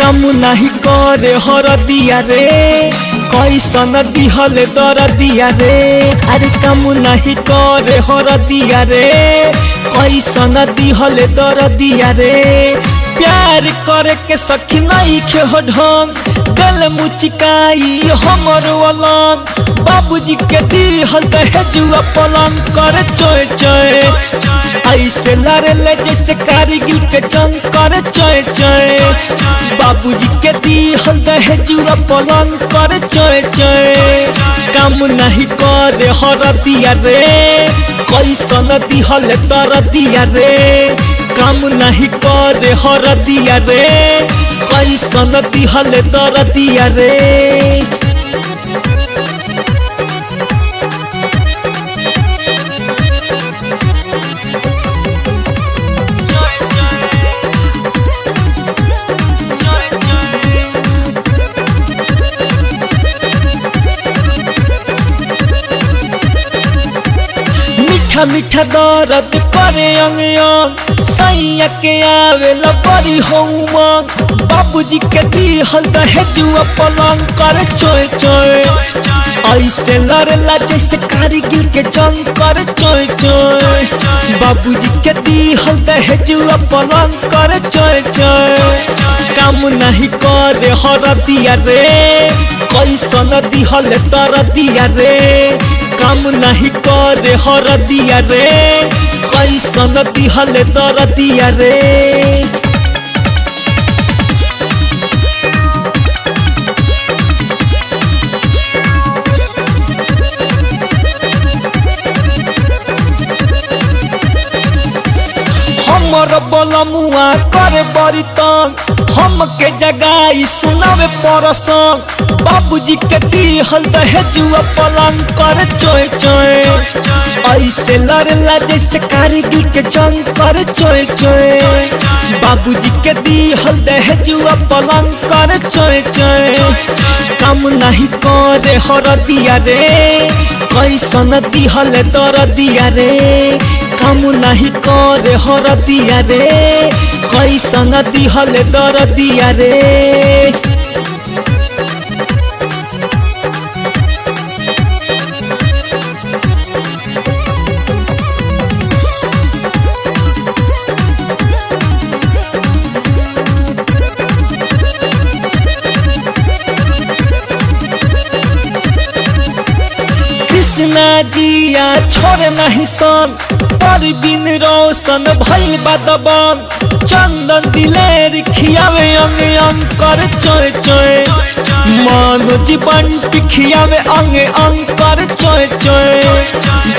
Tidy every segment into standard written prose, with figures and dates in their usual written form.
काम नहीं करे हरदिया रे कैसन दिहल दरदिया रे। अरे काम नहीं करे हरदिया रे कैसन दिहल दरदिया रे। प्यार करे के सखी नहीं खे हो ढंग गल मुचिकाई हमर अलग। बाबूजी के दिहल दहेजुआ पलंग करे चोय चोय ऐसे लड़ले जैसे कारगिल के जंग करे चोय चोय। बाबूजी के दिहल दहेजुआ पलंग करे चोय चोय। काम नहीं करे हरदिया रे कैसन दिहल दरदिया रे। काम नहीं करे हरदिया रे कैसन दिहल दरदिया रे। मीठा मीठा दर्द करे अंग अंग सैया के आवे बड़ी हो उमंग। बाबूजी के दिहल दहेजुआ पलंग करे चोय चोय ऐसे लड़ला जैसे कारगिल के जंग करे चोय चोय। बाबूजी के दिहल दहेजुआ पलंग करे चोय चोय। काम नहीं करे हरदिया रे कैसन दिहल दरदिया रे। काम नहीं करे हरदिया रे कैसन दिहल दरदिया रे। हमर बलमुआ करे बड़ी तंग हमके जगाई सुनावे परसंग। बाबूजी के दिहल दहेजुआ पलंग करे चोय चोय ऐसे लड़ला जैसे कारगिल के जंग करे चोय चोय। बाबूजी के दिहल दहेजुआ पलंग करे चोय चोय। काम नहीं करे हरदिया रे कैसन दिहल दरदिया रे। काम नहीं करे हरदिया रे कैसन दिहल दरदिया रे। कृष्णा जिया छोड़ नहीं सन पर बिन रोशन भइल बा दबंग। चंदन दिलेर खियावे अंग अंग कर चोय चोय। मनोज बंटी खियावे अंग अंग कर चोय चोय।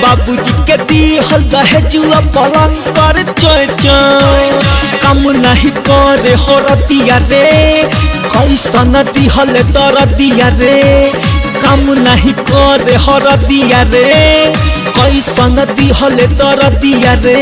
बाबूजी के दिहल दहेजुआ पलंग कर चोय चोय। काम नहीं करे हरदिया रे कैसन दिहल दरदिया रे। काम नहीं करे हरदिया रे कैसन दिहल दरदिया रे।